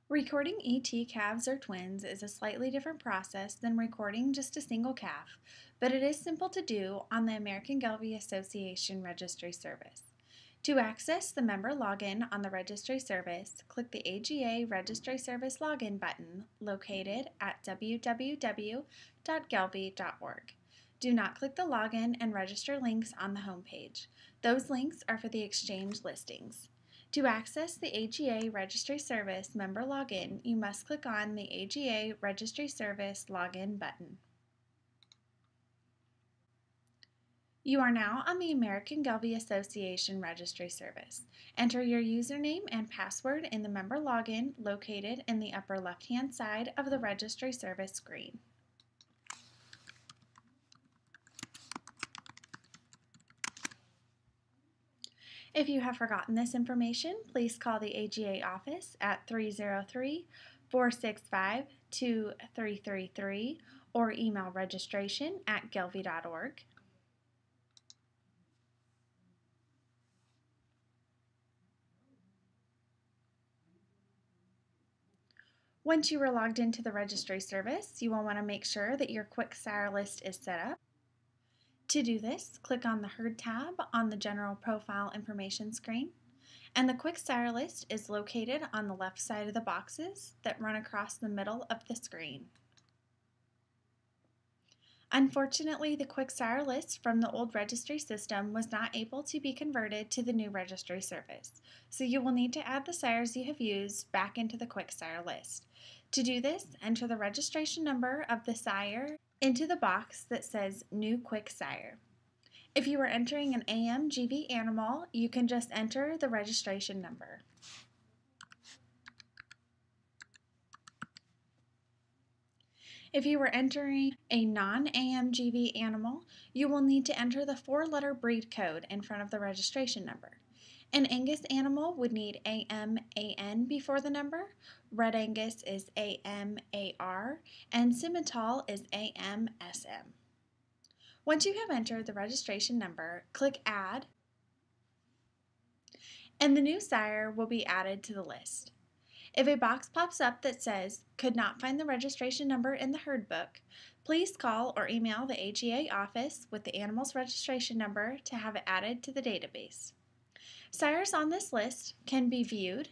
Recording ET calves or twins is a slightly different process than recording just a single calf, but it is simple to do on the American Gelbvieh Association Registry service. To access the member login on the Registry service, click the AGA Registry Service Login button located at www.gelbvieh.org. Do not click the login and register links on the homepage. Those links are for the exchange listings. To access the AGA Registry Service member login, you must click on the AGA Registry Service Login button. You are now on the American Gelbvieh Association Registry Service. Enter your username and password in the member login located in the upper left-hand side of the Registry Service screen. If you have forgotten this information, please call the AGA office at 303-465-2333 or email registration@gelbvieh.org. Once you are logged into the registry service, you will want to make sure that your quick sire list is set up. To do this, click on the Herd tab on the General Profile Information screen, and the quick sire list is located on the left side of the boxes that run across the middle of the screen. Unfortunately, the quick sire list from the old registry system was not able to be converted to the new registry service, so you will need to add the sires you have used back into the quick sire list. To do this, enter the registration number of the sire into the box that says New Quick Sire. If you are entering an AMGV animal, you can just enter the registration number. If you are entering a non-AMGV animal, you will need to enter the 4-letter breed code in front of the registration number. An Angus animal would need AMAN before the number, Red Angus is AMAR, and Simmental is AMSM. Once you have entered the registration number, click Add, and the new sire will be added to the list. If a box pops up that says, "Could not find the registration number in the herd book," please call or email the AGA office with the animal's registration number to have it added to the database. Sires on this list can be viewed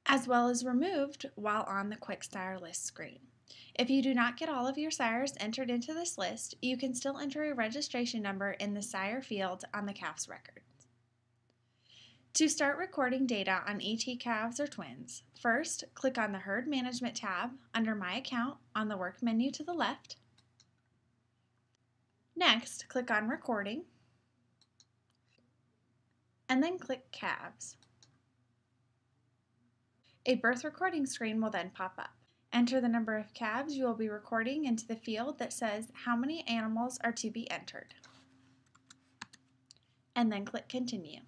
as well as removed while on the quick sire list screen. If you do not get all of your sires entered into this list, you can still enter a registration number in the sire field on the calf's record. To start recording data on ET calves or twins, first click on the Herd Management tab under My Account on the work menu to the left. Next, click on Recording, and then click Calves. A birth recording screen will then pop up. Enter the number of calves you will be recording into the field that says how many animals are to be entered, and then click Continue.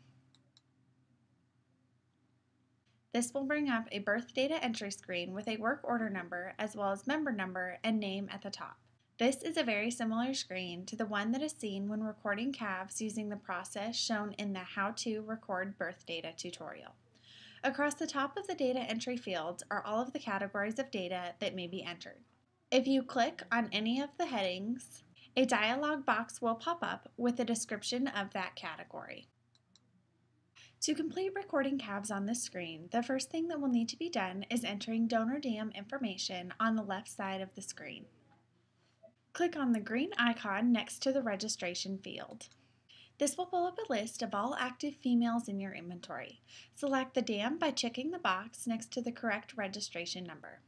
This will bring up a birth data entry screen with a work order number as well as member number and name at the top. This is a very similar screen to the one that is seen when recording calves using the process shown in the How to Record Birth Data tutorial. Across the top of the data entry fields are all of the categories of data that may be entered. If you click on any of the headings, a dialog box will pop up with a description of that category. To complete recording calves on this screen, the first thing that will need to be done is entering donor dam information on the left side of the screen. Click on the green icon next to the registration field. This will pull up a list of all active females in your inventory. Select the dam by checking the box next to the correct registration number.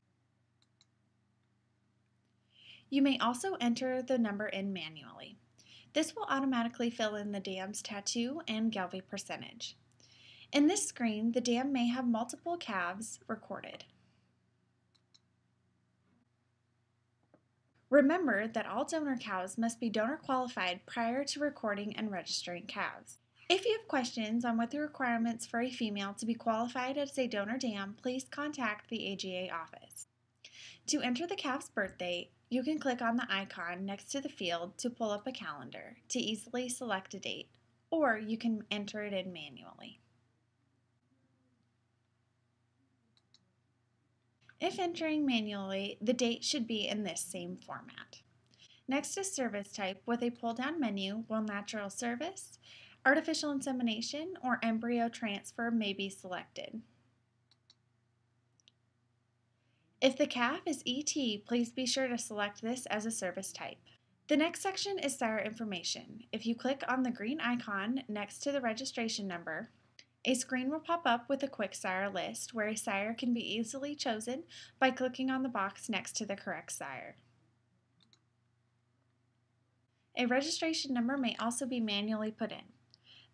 You may also enter the number in manually. This will automatically fill in the dam's tattoo and Gelbvieh percentage. In this screen, the dam may have multiple calves recorded. Remember that all donor cows must be donor qualified prior to recording and registering calves. If you have questions on what the requirements for a female to be qualified as a donor dam, please contact the AGA office. To enter the calf's birth date, you can click on the icon next to the field to pull up a calendar to easily select a date, or you can enter it in manually. If entering manually, the date should be in this same format. Next is service type with a pull-down menu where natural service, artificial insemination, or embryo transfer may be selected. If the calf is ET, please be sure to select this as a service type. The next section is sire information. If you click on the green icon next to the registration number, a screen will pop up with a quick sire list where a sire can be easily chosen by clicking on the box next to the correct sire. A registration number may also be manually put in.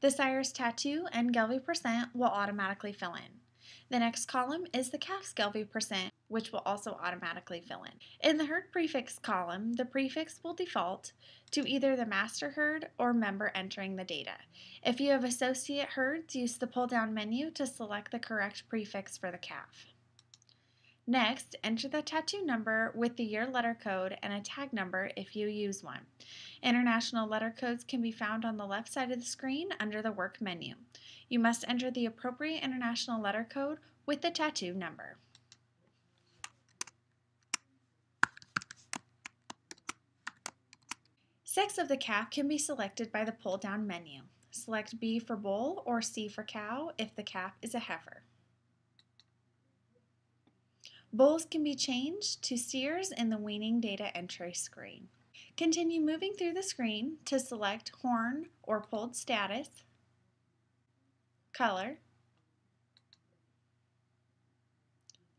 The sire's tattoo and Gelbvieh percent will automatically fill in. The next column is the calf's Gelbvieh percent, which will also automatically fill in. In the herd prefix column, the prefix will default to either the master herd or member entering the data. If you have associate herds, use the pull-down menu to select the correct prefix for the calf. Next, enter the tattoo number with the year letter code and a tag number if you use one. International letter codes can be found on the left side of the screen under the Work menu. You must enter the appropriate international letter code with the tattoo number. Sex of the calf can be selected by the pull-down menu. Select B for bull or C for cow if the calf is a heifer. Bulls can be changed to steers in the weaning data entry screen. Continue moving through the screen to select horn or pulled status, color,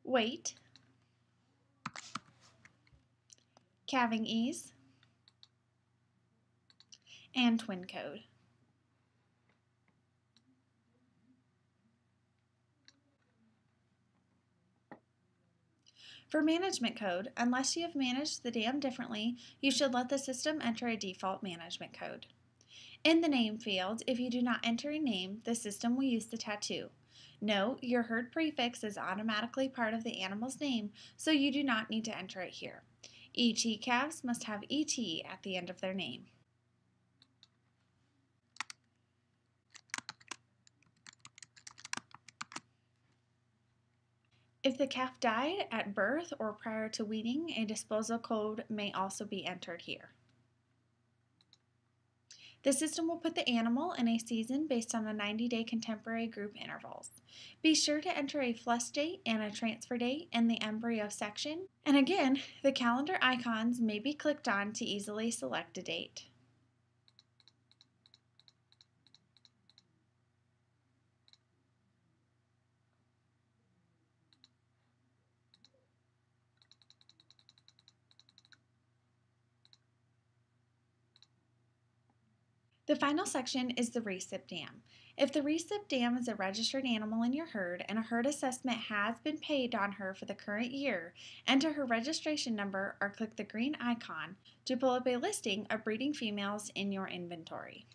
weight, calving ease, and twin code. For management code, unless you have managed the dam differently, you should let the system enter a default management code. In the name field, if you do not enter a name, the system will use the tattoo. Note, your herd prefix is automatically part of the animal's name, so you do not need to enter it here. ET calves must have ET at the end of their name. If the calf died at birth or prior to weaning, a disposal code may also be entered here. The system will put the animal in a season based on the 90-day contemporary group intervals. Be sure to enter a flush date and a transfer date in the embryo section, and again, the calendar icons may be clicked on to easily select a date. The final section is the recip dam. If the recip dam is a registered animal in your herd and a herd assessment has been paid on her for the current year, enter her registration number or click the green icon to pull up a listing of breeding females in your inventory.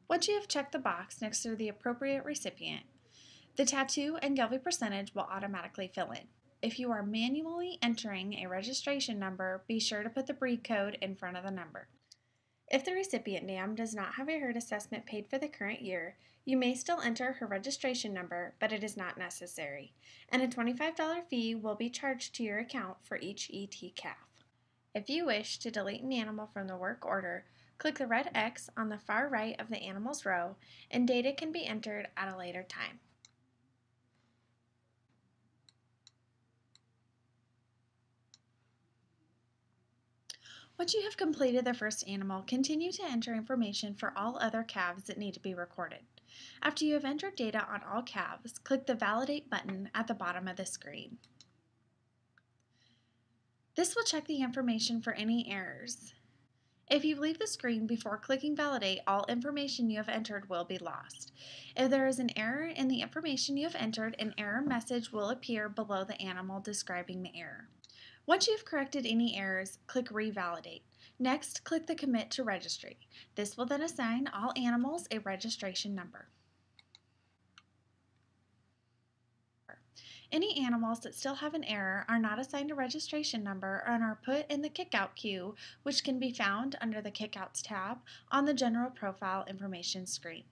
Once you have checked the box next to the appropriate recipient, the tattoo and Gelbvieh percentage will automatically fill in. If you are manually entering a registration number, be sure to put the breed code in front of the number. If the recipient dam does not have a herd assessment paid for the current year, you may still enter her registration number, but it is not necessary, and a $25 fee will be charged to your account for each ET calf. If you wish to delete an animal from the work order, click the red X on the far right of the animal's row, and data can be entered at a later time. Once you have completed the first animal, continue to enter information for all other calves that need to be recorded. After you have entered data on all calves, click the Validate button at the bottom of the screen. This will check the information for any errors. If you leave the screen before clicking Validate, all information you have entered will be lost. If there is an error in the information you have entered, an error message will appear below the animal describing the error. Once you have corrected any errors, click Revalidate. Next, click the Commit to Registry. This will then assign all animals a registration number. Any animals that still have an error are not assigned a registration number and are put in the Kickout queue, which can be found under the Kickouts tab on the General Profile Information screen.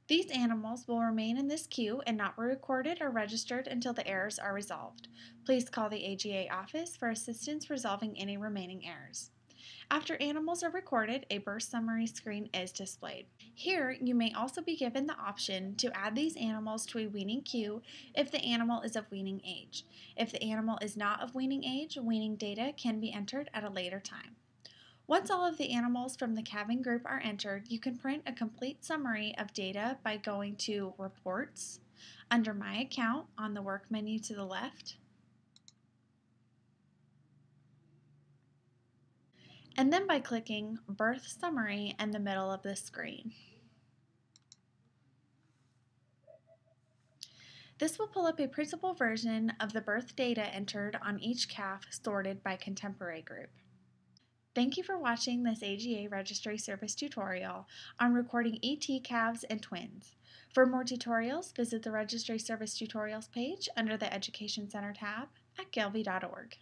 These animals will remain in this queue and not be recorded or registered until the errors are resolved. Please call the AGA office for assistance resolving any remaining errors. After animals are recorded, a birth summary screen is displayed. Here, you may also be given the option to add these animals to a weaning queue if the animal is of weaning age. If the animal is not of weaning age, weaning data can be entered at a later time. Once all of the animals from the calving group are entered, you can print a complete summary of data by going to Reports, under My Account on the work menu to the left, and then by clicking Birth Summary in the middle of the screen. This will pull up a printable version of the birth data entered on each calf sorted by contemporary group. Thank you for watching this AGA Registry Service tutorial on recording ET calves and twins. For more tutorials, visit the Registry Service Tutorials page under the Education Center tab at gelbvieh.org.